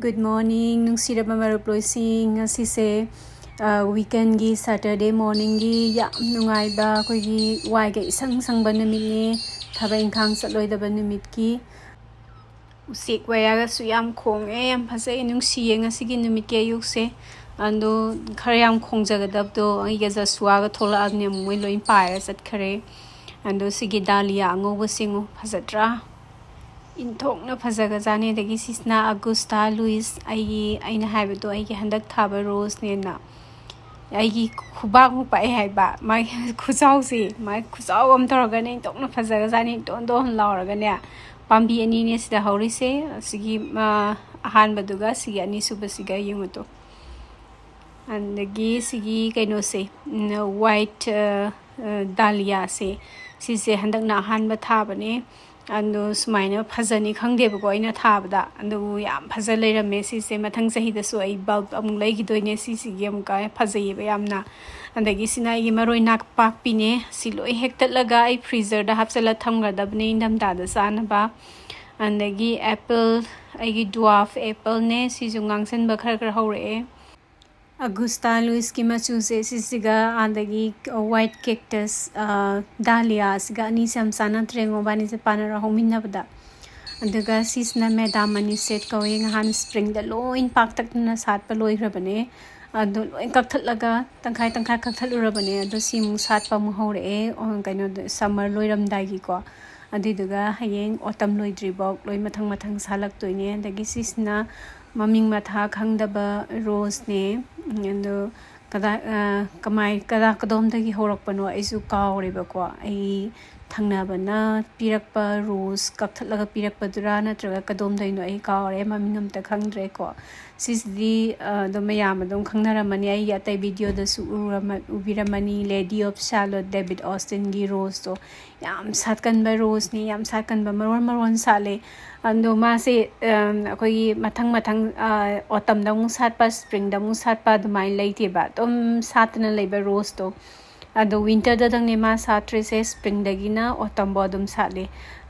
Good morning, nungsiraba maruploising asise weekend gi Saturday morning gi yam nungaiba koi gi wai ga isang sangba numit ni thaba ingkhang chatloidaba numit ki usik waya ga su yam khong yam phasai nungsiye ngasigi numit ki ayukse ando khara yam khongjagadab do ai ga jaswa ga thola agni moi loin paira chat khare ando sigi dalia ngobo singu phasatra Inthokna phajaga jane dagi sisna Augusta Louis aina haibado aigi handak thaba rose ne na aigi khubak mu pai haiba mai khujau si mai khujau am toraga ne intokna phajaga jane don don lauraga ne pambi ani ne sida hauri se sigi ahan baduga sigi ani suba siga yumuto andagi sigi kaino se white dahlia se sise handak na ahan ba thaba ne ando sumaina phajani khangdeba ko aina thabada ando yam phajal leirame sise mathang sahi da so ai bulb amung lai gidoine sisi gem ka phajai ba yamna andagi sina gi maroi nak pak pine siloi hektat laga ai freezer da hapsala thamga dabne indam da da sana ba andagi apple ai gi dwarf apple ne si jungang sen ba khar khar hore Augusta Louis ki machu se sisiga andagi white cactus dahlia siga ani sam sana trengo bani se panara hominna bada andaga sisna madam ani set ko ing han spring da loin pak tak na sat pa loi hrabane ado loin kak thatlaga tangkhai kak thalurabane ado simu sat pa mu hore on kaino summer loiram dagi ko adiduga hayeng autumn loidribok loi mathang salak toine andagi sisna maming matha khangdaba rose ne ando kada kamai kada kadom dagi horakpano aisu kaureba ko ai thangnabana pirakpa rose kakthatlaga pirakpa dura natraga kadom daino ai kaure maming amta khangdre ko sisdi do mayam adom khangnaramani ai atai video da su ubiramani lady of charlotte david austin gi rose to yam satkan ba rose ni yam satkan ba maron sale ando ma se akoi mathang autumn da mu satpa spring da mu satpa dumai leite ba tom satna leba rose to ado winter da dang ne ma satre se spring da gina autumn ba dum sale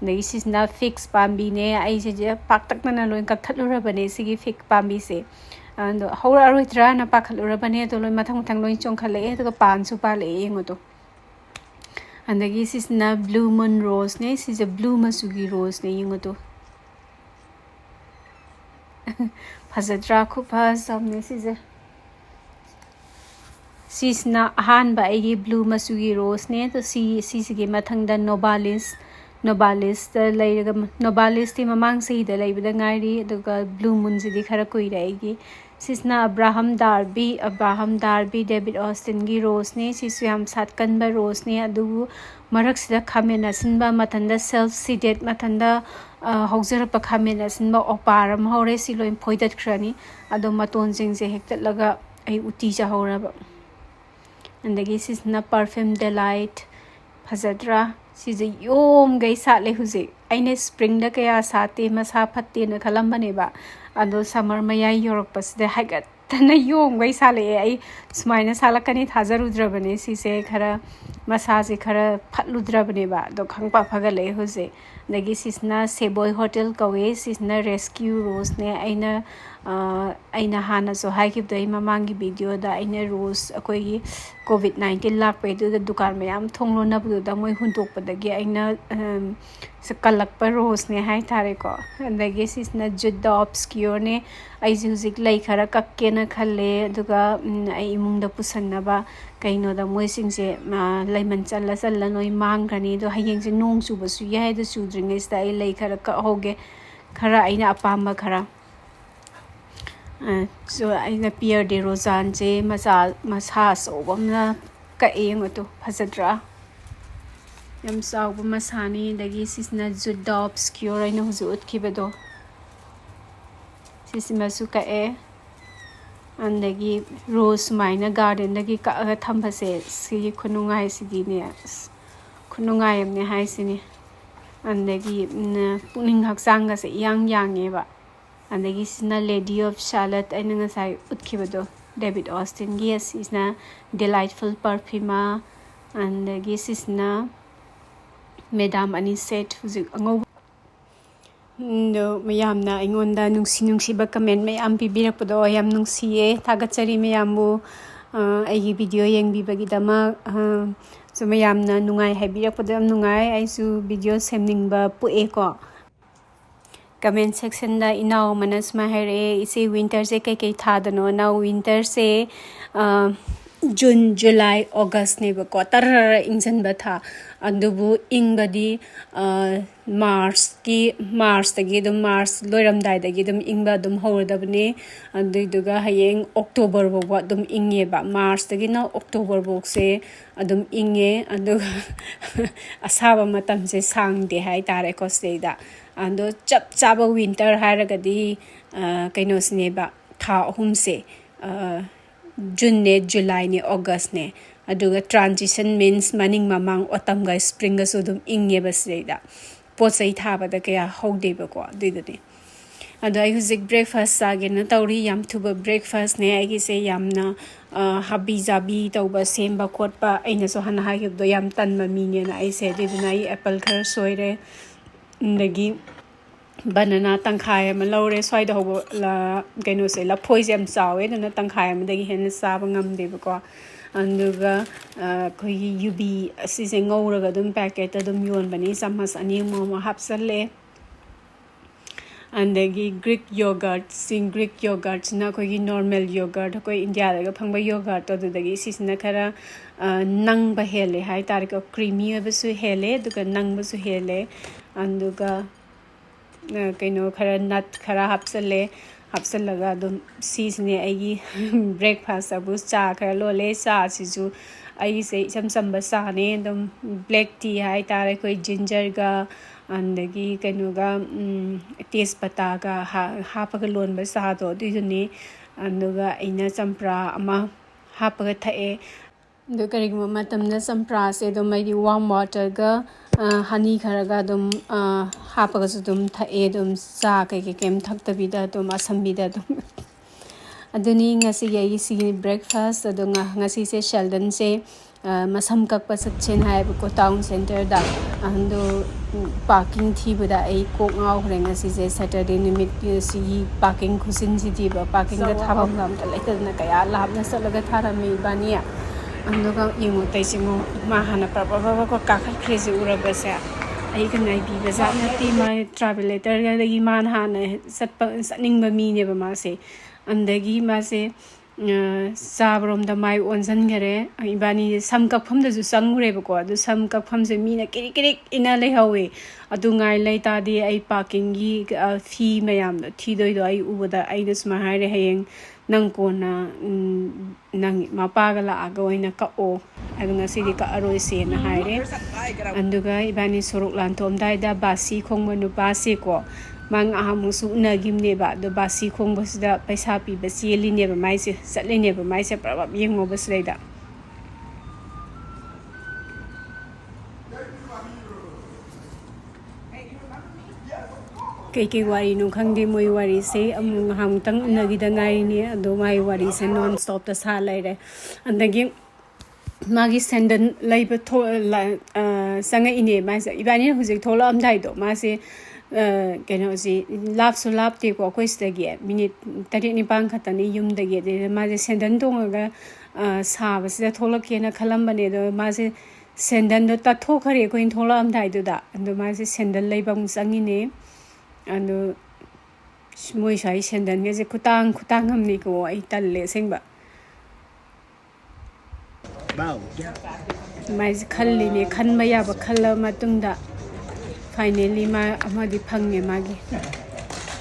nei sis na fix pambi ne ai je pak tak na loin kak thatlura bane sigi fix pambi se ando hora roitra na pakhalura bane to loi mathang loin chong khale to pan su pa le yengoto andagi sis na blue moon rose ne sis a blue masugi rose ne yengoto phajadra khu phas samne sisna ahan ba ai blue masugi rose ne to sigi mathang da nobalis layraga nobalis ti mamang sei da laibada ngairi aduga blue moon ji khara koi raigi sisna abraham darby david austin gi rose ne sisu yam satkan ba rose ne adu marak sida khamena sinba matanda self seated matanda hojara pa khamena sinba oparam hore siloin phoidat khrani ado maton jingje hektat laga ai uti ja horaba andagi sisna perfume delight phajadra sije yom gai sale huze aine spring da kaya sate masa phatte na khalambane ba ado summer maya yorok pas de hagat tana yom gai sale ai smaina salakani thajarudrabane sise khara masa je khara phatludrabane ba do khangpa phagale huze nagi sisna seboy hotel kawe sisna rescue rose ne aina hana so haikib dai mamangi video da aina rose akoi COVID-19 lakpe du da dukan mayam thonglo na bu da moi huntok padagi aina sakalak pa rose ne hai thare ko andagi sisna judda obscure ne ai huzik lai khara kakke na khalle duga ai imung da pusanna ba kaino da moi singse laiman challa noi mangrani do hayeng se nong chu ba su yai da su dringai sta ai lai khara ka hoge khara aina apamba khara so aina Pierre de Rozan je masa so bamna ka engoto phajadra yam saw ba masani dagi sisna judda obscure aina huzu utkibedo sisima su ka andagi rose maina garden dagi ka aga thambase si khunungai sidi ne khunungai amne hai sini andagi puning haksang ga se yang e ba andagi sina lady of charlotte aina ngasai utkibado david austin gi sisna delightful perfume andagi sisna madam ani set huzu ango ꯗꯣ ꯃꯌꯥꯝꯅ ꯑꯩꯉꯣꯟꯗ ꯅꯨꯡꯁꯤꯕ ꯀꯃꯦꯟ ꯃꯌꯥꯝ ꯄꯤꯕꯤꯔꯛꯄꯗꯣ ꯌꯥꯝ ꯅꯨꯡꯁꯤꯌꯦ ꯊꯥꯒꯠꯆꯔꯤ ꯃꯌꯥꯝꯕꯨ ꯑꯩꯒꯤ ꯚꯤꯗꯤꯑꯣ ꯌꯦꯡꯕꯤꯕꯒꯤꯗꯃꯛ ꯁꯨ ꯃꯌꯥꯝꯅ ꯅꯨꯡꯉꯥꯏ ꯍꯥꯏꯕꯤꯔꯛꯄꯗꯣ ꯌꯥꯝ ꯅꯨꯡꯉꯥꯏ ꯑꯩꯁꯨ video ꯁꯦꯝꯅꯤꯡꯕ ꯄꯣꯛꯑꯦꯀꯣ comment section da inaw mana sma haire ise winter se kai thadano na winter se June July August ne ba ko tar ingjan ba tha andubu ingbadi March tagi dum March loiram dai dagi dum ingba dum hordabne anduiduga hayeng October bo dum inge ba March tagi na October bo se adum inge anduga asaba matam se sangde hai tare ko seida ando chap chaba winter haragadi kaino sneba tha ahum se June ne July ne August ne aduga transition means maning mamang autumn ga spring ga sudum inge basreida posai thaba da kaya haude ba ko duidani ado ai huzik breakfast sagena tawri yam thuba breakfast ne ai gi se yamna habi jabi tawba semba khotpa aina so hana ha do yam tanma mi ne na ai se diduna ai apple khar soire ndagi banana tangkhai ama lore swai da hobo la kaino se la phoi jam chawe na tangkhai ama dagi hen saba ngam de ba ko anduga khoi ubi asi se ngauraga dum packet dum yon bani samas ani mo hapsalle andagi Greek yogurt na khoi normal yogurt khoi India da phangba yogurt to dagi sisna khara nang ba hele hai tar ko creamy ba su hele duga nang ba su hele anduga kaino khara nut khara hapsallaga dum sisne aigi breakfast abu cha khara lo le cha sisu ai se sam ba sa ne dum black tea hai tar koi ginger ga andagi kaino ga tespata ga hapaga lon ba sa do diduni anduga aina champra ama hapaga thae do karigma matamna champra se do mai warm water ga honey kharaga dum hapaga su dum thae dum cha kai kem thaktabida dum asambida dum aduni ngasi yai si breakfast adunga ngasi se Sheldon se masam kakpa satchen hai ko town center da ando parking thi bada ai ko ngau hrenga si se Saturday nimit si parking khusin si di ba parking da thabam gam ta laita na kaya labna salaga tharami bania anduga ingo taisingo ma hana pa ko ka khreje ura basa ai kan ai bi baza na ti ma travelator ga dagi man hana satning ba mi ne ba ma se andagi ma se sabrom da mai onjan gare ibani sam kakpham da ju sangure ba ko adu sam kakpham se mi na kiri ina le hawe adu ngai lai ta di ai parking gi fee mayam da thi doi do ai ubada ai da sma haire hayeng nang ko na nang mapa ga la aga oina ka o adu ngasi di ka aroi se na haire anduga ibani sorok lan tom dai da basi khongma nu pa se ko mang ahamu su na gimne ba do basi khong bas da paisa pi basi line ba mai se satle ba mai se prabab yengo bas leida kai wari nu khangde moi wari se amung ham tang nagi da ngai ni ado mai wari se non stop ta sa lai re andagi magi senden laiba tho sanga ine ma se ibani hujik thola am dai do ma se kaino si lap so lap te ko koi stagi minute 39 khatani yum dagi de ma se senden tonga sa ba se tholak ke na khalam bane do ma se senden do ta tho khare ko in thola am dai do da ando ma se senden laiba mu sangi ne ando moi sai senden ge je kutang am ni ko ai talle sengba wow mai khalli ne khanba ya ba khalla matung da finally ma amadi phange magi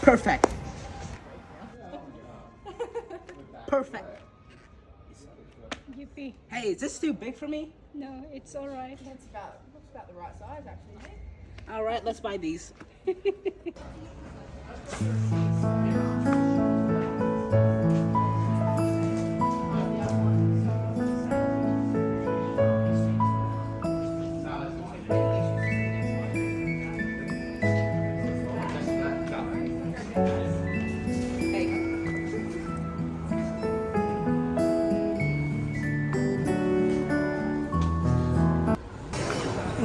Perfect. Yippee. Hey, is this too big for me? No, it's all right. Looks about the right size, actually. All right, let's buy these.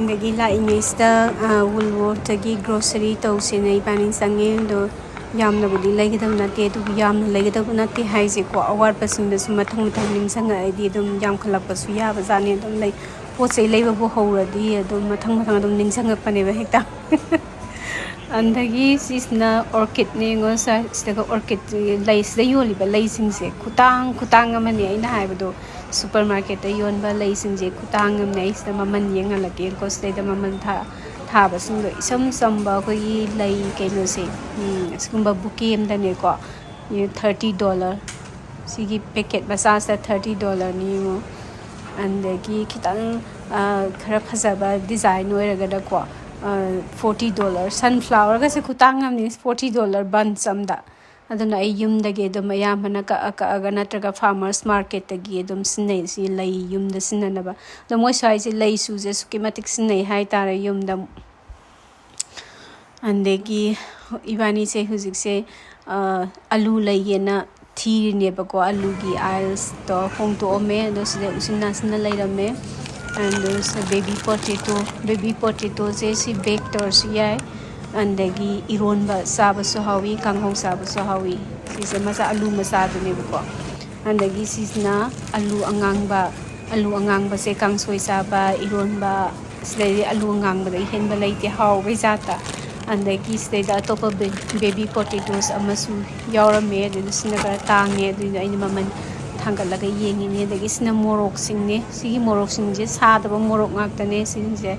Chamthongdagi laingista Woolworth-tagi grocery tawsina ibani sange do yamnabudi laigadab nate du yamna laigadab nate haise ko awar pasingdasu mathang mathang ningsanga idi dum yam khalakpasu yaba jani dum lai pochai leiba bu hawradi dum mathang mathang dum ningsanga paneba hekta andagi sisna orchid ne ngo sa staga orchid lais da yoliba laisingse khutang amani aina haibado supermarket da yonba laisingje khutang amne aisa maman yengalake ko stada maman tha basingdo isam samba ko yi lai kaino se askumba bouquet amdane ko $30 sigi packet basa sa $30 ni mo andagi kitang khara phajaba design oiraga da ko $40 sunflower ga se khutang amni $40 bunch amda aduna ay yumdagi dum ayamana ka aga natraga farmers market tagi dum sinai si lai yumda sinanaba do moi sai si lai su je schematic sinai hai tara yumda andegi ibani se hujik se alu lai yena thiri ne ba ko alu gi aisles to hong to ome do se usina sina lai rame and there's a baby potato je si baked or si yai andagi ironba saba so hawi kanghong saba so hawi sise masa alu masa dune ko andagi sisna alu angangba se kangsoi saba ironba slei alu angangba dai henba leite haw be jata andagi slei da top baby potatoes amasu yaurame de sinaga tange de aina maman thangalaga yengi ne dagi sina morok singne sigi morok singje sadaba morok ngaktane singje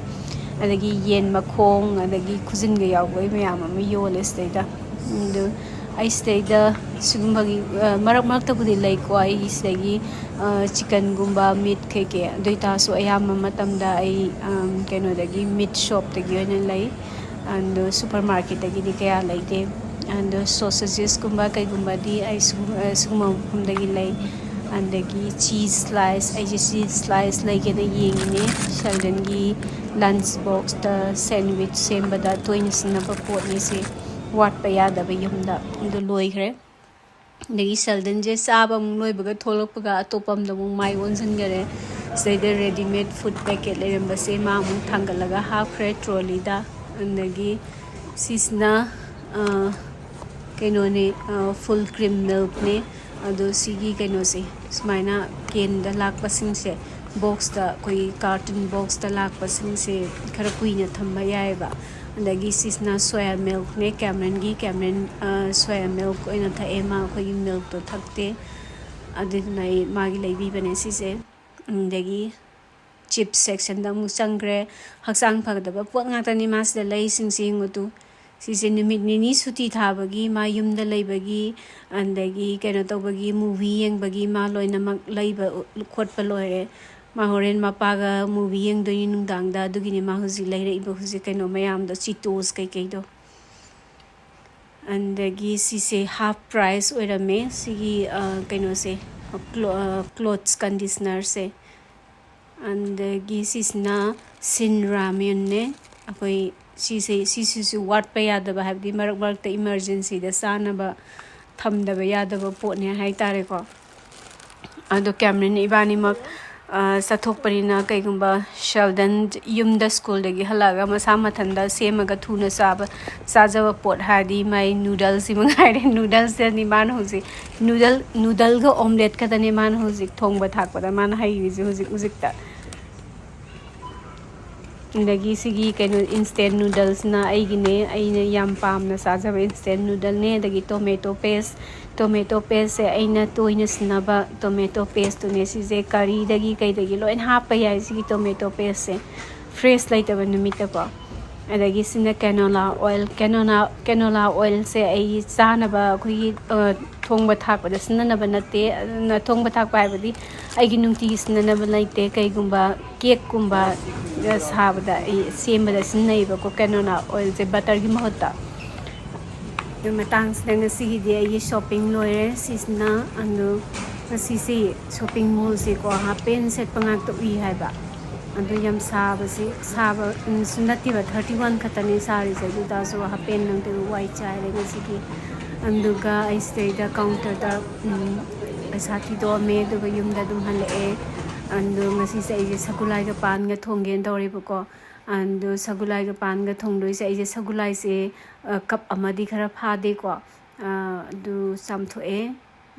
adagi yen makhong adagi khujinga yawgai mayam ama yole stada do ai stada sugumbagi marak ta budi lai ko ai segi chicken gumba meat keke doita so ayam matamda ai keno dagi meat shop tagi ona lai and supermarket tagi di kaya lai de and sausages gumba kai gumba di ai suguma dagi lai andagi cheese slice lai ke da yengine Sheldon gi lunch box da sandwich sembada toini sinaba pot ni se wat pa yada ba yumda do loigre dagi Sheldon je saba mung loibaga tholokpaga atopam da mung mai onsan gare saida ready made food packet leramba se ma mung thangalaga half crate trolley da andagi sisna kaino ne full cream milk ne ado sigi kaino se smaina ken da lakpasing se box da koi carton box da lakpasing se khara kuina thamba yaiba andagi sisna soya milk ne Cameron soya milk oina tha ema koi milk to thakte adinai magi leibi bane sise andagi chips section da mu sangre haksang phagdaba pot ngata ni mas da lei sing ngutu sise numit nini suti thabagi ma yumda leibagi andagi kena tawbagi movie yengbagi ma loinamak leiba khotpa loire ma horen mapaga movie yengdoi nungdangda dugini ma huji leire iba huji keno mayam da chitos kai do andagi sise half price oirame sigi keno se clothes conditioner se andagi sisna sin ramen ne akoi sisi wat pa yadaba habdi marak ta emergency da sanaba thamdaba yadaba potne hai tare ko ado Cameron ibani mak sathokparina kaigumba Sheldon yumda school dagi halaga masa mathanda semaga thuna sajaba pot hadi mai noodles imangaire noodles ni man hoji noodle ga omelette ka dane man hoji thongba thakpada man hai hoji ta indagi sigi kaino instant noodles na aigine aina yam pamna sajaba instant noodle ne dagi tomato paste se aina toina snaba tomato paste ne sije curry dagi kai dagi loin hapa yai sigi tomato paste se fresh laitaba numita ko adagi sina canola oil se ai chanaba khoi thongba thakpada sinanaba nate na thongba thakpa haibadi aigi nungti sinanaba laite kaigumba cake gumba sabada sembada sinaiba ko canola oil je butter gi mahota do matang sanga sigi de ai shopping loire sisna ando sisi shopping mall se ko ha pen set pangak to I haiba ando yam saba sunati ba 31 khatani sari se du da so ha pen nang te white chai le sigi anduga I stay da counter da asati do me do yum da dum hale ando ngasi se Sagolhawai ga pan ga thonggen dore ko ꯑꯗꯣ ꯁꯒꯣꯜꯍꯋꯥꯏꯒ ꯄꯥꯟꯒ ꯊꯣꯡꯗꯣꯏꯁꯦ ꯑꯩꯁꯦ ꯁꯒꯣꯜꯍꯋꯥꯏꯁꯦ ꯀꯞ ꯑꯃꯗꯤ ꯈꯔ ꯐꯥꯗꯦꯀꯣ ꯑꯗꯨ ꯆꯥꯝꯊꯣꯛꯑꯦ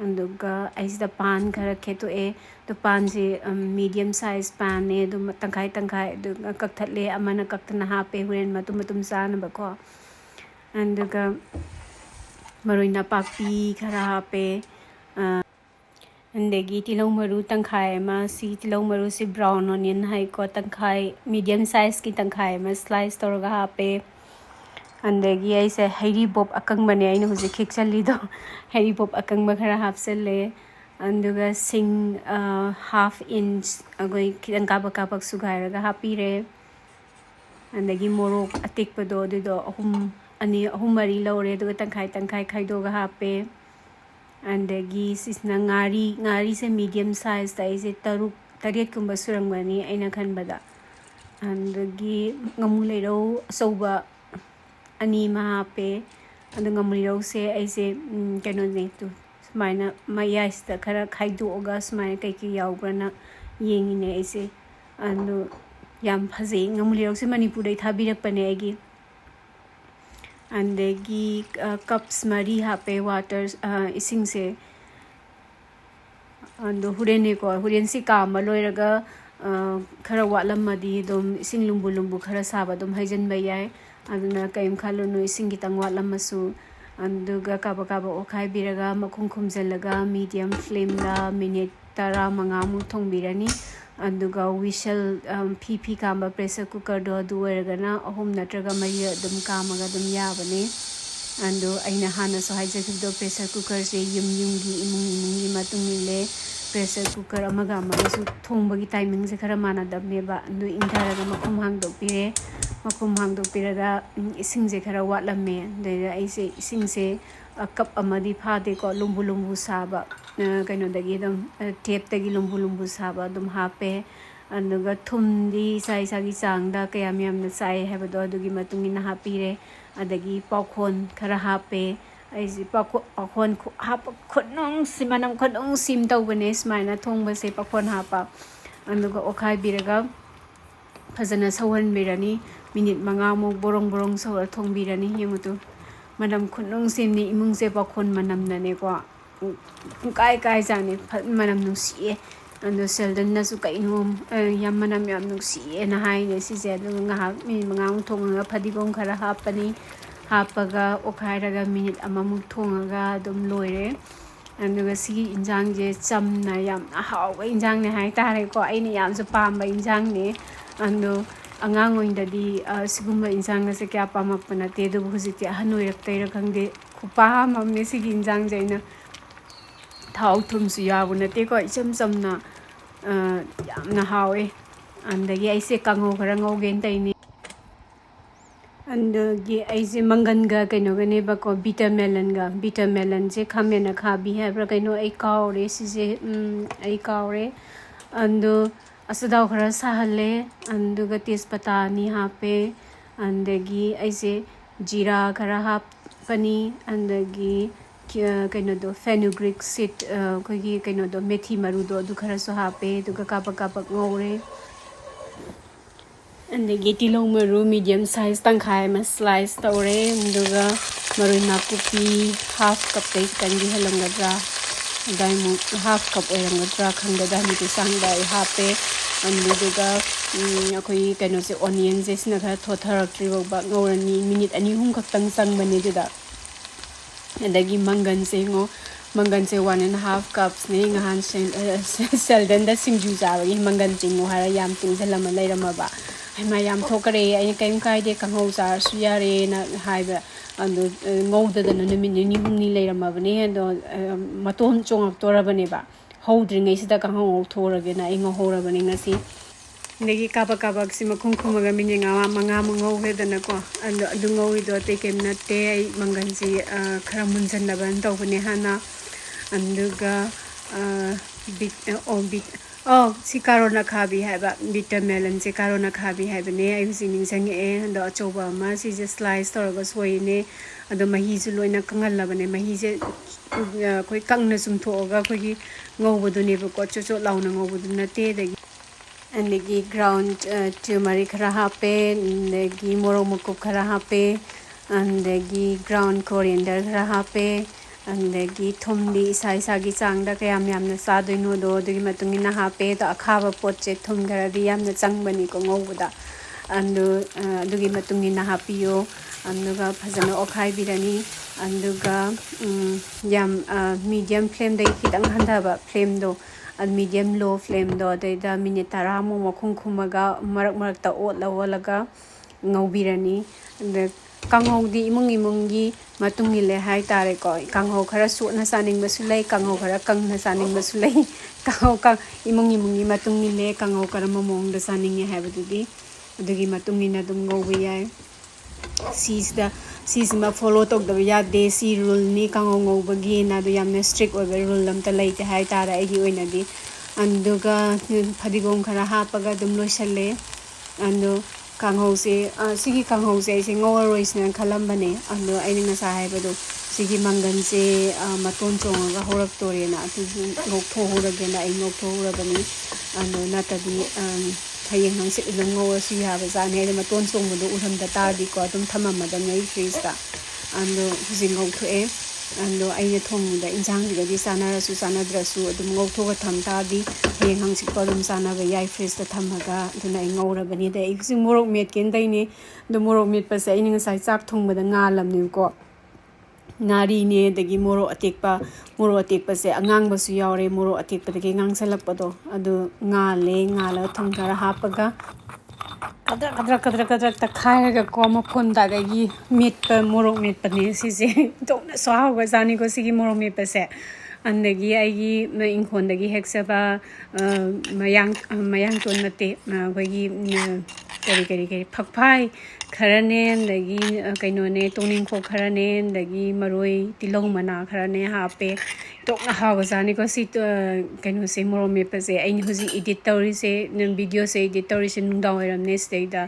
ꯑꯗꯨꯒ ꯑꯩꯁꯤꯗ ꯄꯥꯟ ꯈꯔ ꯈꯦꯠꯇꯣꯛꯑꯦ ꯑꯗꯣ ꯄꯥꯟꯁꯦ ꯃꯤꯗꯤꯌꯝ ꯁꯥꯏꯖ ꯄꯥꯟꯅꯦ ꯑꯗꯨꯝ ꯇꯪꯈꯥꯏ ꯇꯪꯈꯥꯏ ꯑꯗꯨꯒ ꯀꯛꯊꯠꯂꯦ ꯑꯃꯅ ꯀꯛꯇꯅ ꯍꯥꯞꯄꯦ ꯍꯣꯔꯦꯟ ꯃꯇꯨꯝ ꯃꯇꯨꯝ ꯆꯥꯅꯕꯀꯣ ꯑꯗꯨꯒ ꯃꯔꯣꯏ ꯅꯄꯥꯛꯄꯤ ꯈꯔ ꯍꯥꯞꯄꯦ ꯑꯗꯒꯤ ꯇꯤꯜꯍꯧ ꯃꯔꯨ ꯇꯪꯈꯥꯏ ꯑꯃ ꯁꯤ ꯇꯤꯜꯍꯧ ꯃꯔꯨꯁꯤ ꯕ꯭ꯔꯥꯎꯟ ꯑꯣꯅꯤꯌꯟ ꯍꯥꯏꯀꯣ ꯇꯪꯈꯥꯏ ꯃꯤꯗꯤꯌꯝ ꯁꯥꯏꯖꯀꯤ ꯇꯪꯈꯥꯏ ꯑꯃ ꯁ꯭ꯂꯥꯏꯁ ꯇꯧꯔꯒ ꯍꯥꯞꯄꯦ ꯑꯗꯒꯤ ꯑꯩꯁꯦ ꯍꯩꯔꯤꯕꯣꯞ ꯑꯀꯪꯕꯅꯦ ꯑꯩꯅ ꯍꯧꯖꯤꯛ ꯈꯤꯛꯆꯜꯂꯤꯗꯣ ꯍꯩꯔꯤꯕꯣꯞ ꯑꯀꯪꯕ ꯈꯔ ꯍꯥꯞꯆꯜꯂꯦ ꯑꯗꯨꯒ ꯁꯤꯡ ꯍꯥꯐ ꯏꯟꯆ ꯑꯩꯈꯣꯏ ꯈꯤꯇꯪ ꯀꯥꯕꯛ ꯀꯥꯕꯛ ꯁꯨꯒꯥꯏꯔꯒ ꯍꯥꯞꯄꯤꯔꯦ ꯑꯗꯒꯤ ꯃꯣꯔꯣꯛ ꯑꯇꯦꯛꯄꯗꯣ ꯑꯗꯨꯗꯣ ꯑꯍꯨꯝ ꯃꯔꯤ ꯂꯧꯔꯦ ꯑꯗꯨꯒ ꯇꯪꯈꯥꯏ ꯇꯪꯈꯥꯏ ꯈꯥꯏꯗꯣꯛꯑꯒ ꯍꯥꯞꯄꯦ ꯑꯗꯒꯤ ꯁꯤꯁꯤꯅ ꯉꯥꯔꯤꯁꯦ ꯃꯤꯗꯤꯌꯝ ꯁꯥꯏꯖꯇ ꯑꯩꯁꯦ 6-7ꯀꯨꯝꯕ ꯁꯨꯔꯝꯒꯅꯤ ꯑꯩꯅ ꯈꯟꯕꯗ ꯑꯗꯒꯤ ꯉꯥꯃꯨ ꯂꯩꯔꯧ ꯑꯆꯧꯕ 2 ꯑꯃ ꯍꯥꯞꯄꯦ ꯑꯗꯣ ꯉꯥꯃꯨ ꯂꯩꯔꯧꯁꯦ ꯑꯩꯁꯦ ꯀꯩꯅꯣꯅꯦ ꯁꯨꯃꯥꯏꯅ ꯃꯌꯥꯏꯁꯤꯗ ꯈꯔ ꯈꯥꯏꯗꯣꯛꯑꯒ ꯁꯨꯃꯥꯏꯅ ꯀꯩꯀꯩ ꯌꯥꯎꯕ꯭ꯔꯅ ꯌꯦꯡꯉꯤꯅꯦ ꯑꯩꯁꯦ ꯑꯗꯣ ꯌꯥꯝ ꯐꯖꯩ ꯉꯥꯃꯨ ꯂꯩꯔꯧꯁꯦ ꯃꯅꯤꯄꯨꯔꯗꯩ ꯊꯥꯕꯤꯔꯛꯄꯅꯦ ꯑꯩꯒꯤ ꯑꯗꯒꯤ ꯀꯞꯁ 4 ꯍꯥꯞꯄꯦ ꯋꯥꯇꯔ ꯏꯁꯤꯡꯁꯦ ꯑꯗꯣ ꯍꯣꯔꯦꯟꯁꯤ ꯀꯥꯝꯕ ꯂꯣꯏꯔꯒ ꯈꯔ ꯋꯥꯠꯂꯝꯃꯗꯤ ꯑꯗꯨꯝ ꯏꯁꯤꯡ ꯂꯨꯝꯕꯨ ꯂꯨꯝꯕꯨ ꯈꯔ ꯁꯥꯕ ꯑꯗꯨꯝ ꯍꯩꯖꯤꯟꯕ ꯌꯥꯏ ꯑꯗꯨꯅ ꯀꯩꯝ ꯈꯜꯂꯨꯅꯨ ꯏꯁꯤꯡ ꯈꯤꯇꯪ ꯋꯥꯠꯂꯝꯃꯁꯨ ꯑꯗꯨꯒ ꯀꯥꯕꯛ ꯀꯥꯕꯛ ꯑꯣꯠꯈꯥꯏꯕꯤꯔꯒ ꯃꯈꯨꯝ ꯈꯨꯝꯖꯤꯜꯂꯒ ꯃꯤꯗꯤꯌꯝ ꯐ꯭ꯂꯦꯝꯗ ꯃꯤꯅꯤꯠ 15ꯃꯨꯛ ꯊꯣꯡꯕꯤꯔꯅꯤ ꯑꯗꯨꯒ ꯋꯤꯁꯜ ꯐꯤ ꯀꯥꯝꯕ ꯄ꯭ꯔꯦꯁꯔ ꯀꯨꯀꯔꯗꯣ ꯑꯗꯨ ꯑꯣꯏꯔꯒꯅ 3 ꯅꯠꯇ꯭ꯔꯒ 4 ꯑꯗꯨꯝ ꯀꯥꯝꯃꯒ ꯑꯗꯨꯝ ꯌꯥꯕꯅꯦ ꯑꯗꯣ ꯑꯩꯅ ꯍꯥꯟꯅꯁꯨ ꯍꯥꯏꯖꯈꯤꯕꯗꯣ ꯄ꯭ꯔꯦꯁꯔ ꯀꯨꯀꯔꯁꯦ ꯌꯨꯝꯒꯤ ꯏꯃꯨꯡꯒꯤ ꯃꯇꯨꯡ ꯏꯜꯂꯦ ꯄ꯭ꯔꯦꯁꯔ ꯀꯨꯀꯔ ꯑꯃꯒꯁꯨ ꯊꯣꯡꯕꯒꯤ ꯇꯥꯏꯃꯤꯡꯁꯦ ꯈꯔ ꯃꯥꯟꯅꯗꯕꯅꯦꯕ ꯑꯗꯨ ꯏꯪꯊꯔꯒ ꯃꯈꯨꯝ ꯍꯥꯡꯗꯣꯛꯄꯤꯔꯦ ꯃꯈꯨꯝ ꯍꯥꯡꯗꯣꯛꯄꯤꯔꯒ ꯏꯁꯤꯡꯁꯦ ꯈꯔ ꯋꯥꯠꯂꯝꯃꯦ ꯑꯗꯩꯗ ꯑꯩꯁꯦ ꯏꯁꯤꯡꯁꯦ ꯀꯞ ꯑꯃꯗꯤ ꯐꯥꯗꯦꯀோ lumbu lumbu saba ꯀꯩꯅꯣꯗꯒꯤ ꯑꯗꯨꯝ ꯇꯦꯞꯇꯒꯤ lumbu lumbu saba ꯑꯗꯨꯝ ꯍꯥꯞꯄꯦ ꯑꯗꯨꯒ ꯊꯨꯝꯗꯤ ꯏꯁꯥꯒꯤ ꯆꯥꯡꯗ ꯀꯌꯥꯝ ꯌꯥꯝꯅ ꯆꯥꯏ ꯍꯥꯏꯕꯗꯣ ꯑꯗꯨꯒꯤ ꯃꯇꯨꯡ ꯏꯟꯅ ꯍꯥꯞꯄꯤꯔꯦ ꯑꯗꯒꯤ ꯄꯥꯎꯈꯣꯟ ꯈꯔ ꯍꯥꯞꯄꯦ ꯑꯩꯁꯦ ꯄꯥꯎꯈꯣꯟ ꯍꯥꯞꯄ ꯈꯨꯠꯅꯨꯡꯁꯤ ꯃꯅꯝ ꯈꯨꯠꯅꯨꯡꯁꯤꯝ ꯇꯧꯕꯅꯦ ꯁꯨꯃꯥꯏꯅ ꯊꯣꯡꯕꯁꯦ ꯄꯥꯎꯈꯣꯟ ꯍꯥꯞꯄ ꯑꯗꯨꯒ ꯑꯣꯠꯈꯥꯏꯕꯤꯔꯒ ꯐꯖꯅ ꯁꯧꯍꯟꯕꯤꯔꯅꯤ ꯃꯤꯅꯤꯠ 5ꯃꯨꯛ ꯕꯣꯔꯣꯡ ꯕꯣꯔꯣꯡ ꯁꯧꯔ ꯊꯣꯡꯕꯤꯔꯅꯤ ꯌꯦꯡꯉꯨꯇꯨ ꯃꯅꯝ ꯈꯨꯠꯅꯨꯡꯁꯤꯝꯅꯤ ꯏꯃꯨꯡꯁꯦ ꯄꯥꯎꯈꯣꯟ ꯃꯅꯝꯅꯅꯦꯀꯣ ꯀꯥꯏꯖꯥꯅꯤ ꯃꯅꯝ ꯅꯨꯡꯁꯤꯑꯦ ꯑꯗꯣ ꯁꯦꯜꯗꯟꯅꯁꯨ ꯀꯩꯅꯣ ꯌꯥꯝ ꯃꯅꯝ ꯌꯥꯝ ꯅꯨꯡꯁꯤꯑꯦꯅ ꯍꯥꯏꯅꯦ ꯁꯤꯁꯦ ꯑꯗꯨꯒ ꯉꯥꯏꯍꯥꯛ ꯃꯤꯅꯤꯠ 5ꯃꯨꯛ ꯊꯣꯡꯉꯒ ꯐꯗꯤꯒꯣꯝ ꯈꯔ ꯍꯥꯞꯄꯅꯤ ꯍꯥꯞꯄꯒ ꯑꯣꯠꯈꯥꯏꯔꯒ ꯃꯤꯅꯤꯠ 1ꯃꯨꯛ ꯊꯣꯡꯉꯒ ꯑꯗꯨꯝ ꯂꯣꯏꯔꯦ ꯑꯗꯨꯒ ꯁꯤꯒꯤ ꯏꯟꯖꯥꯡꯁꯦ ꯆꯝꯅ ꯌꯥꯝꯅ ꯍꯥꯎꯕ ꯏꯟꯖꯥꯡꯅꯦ ꯍꯥꯏꯇꯥꯔꯦꯀꯣ ꯑꯩꯅ ꯌꯥꯝꯁꯨ ꯄꯥꯝꯕ ꯏꯟꯖꯥꯡꯅꯦ ꯑꯗꯣ ꯑꯉꯥꯡ ꯑꯣꯏꯅꯗꯤ ꯁꯤꯒꯨꯝꯕ ꯏꯟꯖꯥꯡ ꯑꯁꯦ ꯀꯌꯥ ꯄꯥꯝꯃꯛꯄ ꯅꯠꯇꯦ ꯑꯗꯨꯕꯨ ꯍꯧꯖꯤꯛꯇꯤ ꯑꯍꯟ ꯑꯣꯏꯔꯛꯇꯩꯔꯥ ꯈꯪꯗꯦ ꯈꯨꯄꯥꯝ ꯑꯃꯅꯦ ꯁꯤꯒꯤ ꯏꯟꯖꯥꯡꯁꯦ ꯑꯩꯅ ꯊꯥꯎ ꯊꯨꯝꯁꯨ ꯌꯥꯎꯕ ꯅꯠꯇꯦꯀꯣ ꯏꯆꯝ ꯆꯝꯅ ꯌꯥꯝꯅ ꯍꯥꯎꯋꯦ ꯑꯗꯒꯤ ꯑꯩꯁꯦ ꯀꯥꯡꯍꯧ ꯈꯔ ꯉꯧꯒꯦꯅ ꯇꯧꯔꯤꯅꯤ ꯑꯗꯒꯤ ꯑꯩꯁꯦ ꯃꯪꯒꯟꯒ ꯀꯩꯅꯣꯒꯅꯦꯕꯀꯣ ꯕꯤꯇꯔ ꯃꯦꯂꯟꯁꯦ ꯈꯥꯃꯦꯟ ꯑꯈꯥꯕꯤ ꯍꯥꯏꯕ꯭ꯔꯥ ꯀꯩꯅꯣ ꯑꯩ ꯀꯥꯎꯔꯦ ꯁꯤꯁꯦ ꯑꯩ ꯀꯥꯎꯔꯦ ꯑꯗꯣ ꯑꯆꯊꯥꯎ ꯈꯔ ꯁꯥꯍꯜꯂꯦ ꯑꯗꯨꯒ ꯇꯦꯖꯄꯇꯥ 2 ꯍꯥꯞꯄꯦ ꯑꯗꯒꯤ ꯑꯩꯁꯦ ꯖꯤꯔꯥ ꯈꯔ ꯍꯥꯞꯄꯅꯤ ꯑꯗꯒꯤ ꯀꯩꯅꯣꯗꯣ ꯐꯦꯅꯨꯒ꯭ꯔꯤꯛ ꯁꯤꯠ ꯑꯩꯈꯣꯏꯒꯤ ꯀꯩꯅꯣꯗꯣ ꯃꯦꯊꯤ ꯃꯔꯨꯗꯣ ꯑꯗꯨ ꯈꯔꯁꯨ ꯍꯥꯞꯄꯦ ꯑꯗꯨꯒ ꯀꯥꯕꯛ ꯀꯥꯕꯛ ꯉꯧꯔꯦ ꯑꯗꯒꯤ ꯇꯤꯜꯍꯧ ꯃꯔꯨ ꯃꯤꯗꯤꯌꯝ ꯁꯥꯏꯖ ꯇꯪꯈꯥꯏ ꯑꯃ ꯁ꯭ꯂꯥꯏꯁ ꯇꯧꯔꯦ ꯑꯗꯨꯒ ꯃꯔꯣꯏ ꯅꯥꯀꯨꯞꯄꯤ ꯍꯥꯐ ꯀꯞꯇꯩ ꯈꯤꯇꯪꯗꯤ ꯍꯦꯜꯂꯝꯒꯗ꯭ꯔꯥ ꯑꯗꯨꯋꯥꯏꯃꯨꯛ ꯍꯥꯐ ꯀꯞ ꯑꯣꯏꯔꯝꯒꯗ꯭ꯔꯥ ꯈꯪꯗꯦ ꯑꯗꯨꯋꯥꯏꯃꯨꯛꯀꯤ ꯆꯥꯡꯗ ꯑꯩ ꯍꯥꯞꯄꯦ ꯑꯗꯨꯗꯨꯒ ꯑꯩꯈꯣꯏꯒꯤ ꯀꯩꯅꯣꯁꯦ ꯑꯣꯅꯤꯌꯟꯁꯦ ꯁꯤꯅ ꯈꯔ ꯊꯣꯠꯊꯔꯛꯇ꯭ꯔꯤꯐꯥꯎꯕ ꯉꯧꯔꯅꯤ ꯃꯤꯅꯤꯠ 2-3 ꯈꯛꯇꯪ ꯆꯪꯕꯅꯦ ꯑꯗꯨꯗ ꯑꯗꯒꯤ ꯃꯪꯒꯟꯁꯦ ꯃꯪꯒꯟꯁꯦ 1.5 ꯀꯞꯁꯅꯦ ꯅꯍꯥꯟ ꯁꯦꯜꯗꯟꯗ ꯁꯤꯡꯖꯨ ꯆꯥꯕꯒꯤ ꯃꯪꯒꯟ ꯇꯤꯡꯉꯣ ꯍꯥꯏꯔ ꯌꯥꯝ ꯇꯤꯡꯁꯤꯜꯂꯝꯃ ꯂꯩꯔꯝꯃꯕ ꯍꯩꯃꯥ ꯌꯥꯝ ꯊꯣꯛꯈ꯭ꯔꯦ ꯑꯩꯅ ꯀꯔꯤꯝ ꯀꯥꯏꯗꯦ ꯀꯥꯡꯍꯧ ꯆꯥꯔꯁꯨ ꯌꯥꯔꯦꯅ ꯍꯥꯏꯕ ꯑꯗꯣ ꯉꯧꯗꯗꯅ ꯅꯨꯃꯤꯠ 2-3 ꯂꯩꯔꯝꯃꯕꯅꯦ ꯑꯗꯣ ꯃꯇꯣꯟ ꯆꯣꯡꯉꯛꯇꯣꯔꯕꯅꯦꯕ ꯍꯧꯗ꯭ꯔꯤꯉꯩꯁꯤꯗ ꯀꯥꯡꯍꯧ ꯉꯧꯊꯣꯛꯎꯔꯒꯦꯅ ꯑꯩ ꯉꯧꯍꯧꯔꯕꯅꯦ ꯉꯁꯤ ꯑꯗꯒꯤ ꯀꯥꯕꯛꯁꯤ ꯃꯈꯨꯝ ꯈꯨꯝꯃꯒ ꯃꯤꯅꯤꯠ 5-6ꯃꯨꯛ ꯉꯧꯈ꯭ꯔꯦꯗꯅꯀꯣ ꯑꯗꯨ ꯉꯧꯔꯤꯗꯣ ꯑꯇꯩ ꯀꯩꯝ ꯅꯠꯇꯦ ꯑꯩ ꯃꯪꯒꯟꯁꯤ ꯈꯔ ꯃꯨꯟꯖꯟꯅꯕꯅ ꯇꯧꯕꯅꯦ ꯍꯥꯟꯅ ꯑꯗꯨꯒ ꯁꯤ ꯀꯥꯔꯣꯠ ꯑꯈꯥꯕꯤ ꯍꯥꯏꯕ ꯕꯤꯇꯔ ꯃꯦꯂꯟꯁꯦ ꯀꯥꯔꯣꯠ ꯑꯈꯥꯕꯤ ꯍꯥꯏꯕꯅꯦ ꯑꯩ ꯍꯧꯖꯤꯛ ꯅꯤꯡꯁꯤꯡꯉꯛꯑꯦ ꯑꯗꯣ ꯑꯆꯧꯕ ꯑꯃ ꯁꯤꯁꯦ ꯁ꯭ꯂꯥꯏꯁ ꯇꯧꯔꯒ ꯁꯣꯏꯅꯦ ꯑꯗꯣ ꯃꯍꯤꯁꯨ ꯂꯣꯏꯅ ꯀꯪꯍꯜꯂꯕꯅꯦ ꯃꯍꯤꯁꯦ ꯑꯩꯈꯣꯏ ꯀꯪꯅ ꯆꯨꯝꯊꯣꯛꯑꯒ ꯑꯩꯈꯣꯏꯒꯤ ꯉꯧꯕꯗꯨꯅꯦꯕꯀꯣ ꯆꯣꯠ ꯆꯣꯠ ꯂꯥꯎꯅ ꯉꯧꯕꯗꯨ ꯅꯠꯇꯦ ꯑꯗꯒꯤ andagi ground turmeric khara hape, andagi morok mukup khara hape, andagi ground coriander khara hape, andagi thumdi isa isa gi changda kayam yamna sadoino do adugi matungina hape to akhaba potche thum khara di yamna changbani ko ngobda andu adugi matungina hapiyo anduga phajana okhai birani anduga yam medium flame dai khidang handaba flame do medium low flame do da minute tara mo makhung khumaga marak ta olaga ngobirani the kanghau di imungi matungi le hai tare ko kanghau khara su na saning basulai kanghau khara kang na saning basulai kanghau kang imungi matungi le kanghau kara mamong da saning hai badudi adugi matungi na dum ngobi yai sisma follow tok da ya desi rule ni kango ngobagi na do yamna strict over rule lam ta leite hai tara agi oina di anduga phadigom khara hapaga dum loisale ando kango se sigi kango se ngor rois na khalam bane ando aini na sa hai bado sigi mangan se maton chong ga horak tore na tu ngok tho horage na ai ngok tho horabani ando na ta di hayeng hang se ilong ngor su ya ba za ne ma ton song do uram da ta di ko tum thamam ma da ngai freeze da ando hujing ngok tho e ando ai thong da injang di di sana su sana dra su dum ngok tho ga tham ta di hayeng hang si ko dum sana ba yai freeze da tham ga duna ai ngora bani da ai sing morok met ken dai ni do morok met pa se ai ning sai chak thong ba da nga lam ni ko ngari ne dagi moro atekpa se angang basu yaure moro atekpa dagi ngang salakpa do adu ngala thong kara hapaga kadra ta khairaga ko ma phon da gi meat pa moro meat pa ne si se dong so ha ga jani ko sigi moro meat pa se andagi ai inkhon dagi heksaba mayang ton mate gi kari phakphai kharane dagi kaino ne toning ko kharane dagi maroi tilong mana kharane hape tokna hawa jani ko si kaino se moro me pase ai huji edit tori se video se edit tori se nungda oiram ne stay da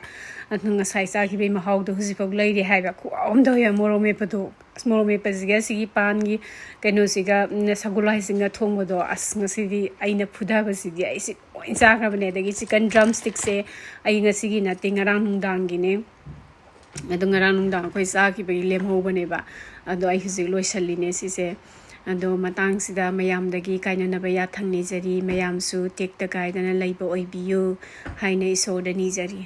atnga sai sa ki be ma haw do huji pok lai ri haiba ku om do ya moro me pado moro me pase ga si pan gi kaino si ga sagulai singa thongbo do as ngasi di aina phuda ba si di ai si insa kha bane dagi chicken drumstick se ai ngasi gi na tingarang nungdang gi ne adu ngarang nungdang khoi sa ki be lem ho bane ba adu ai huji loi salline si se ado matang sida mayam dagi kaina na ba ya thangni jari mayam su tek ta kaidana laiba oibiyo haina iso da ni jari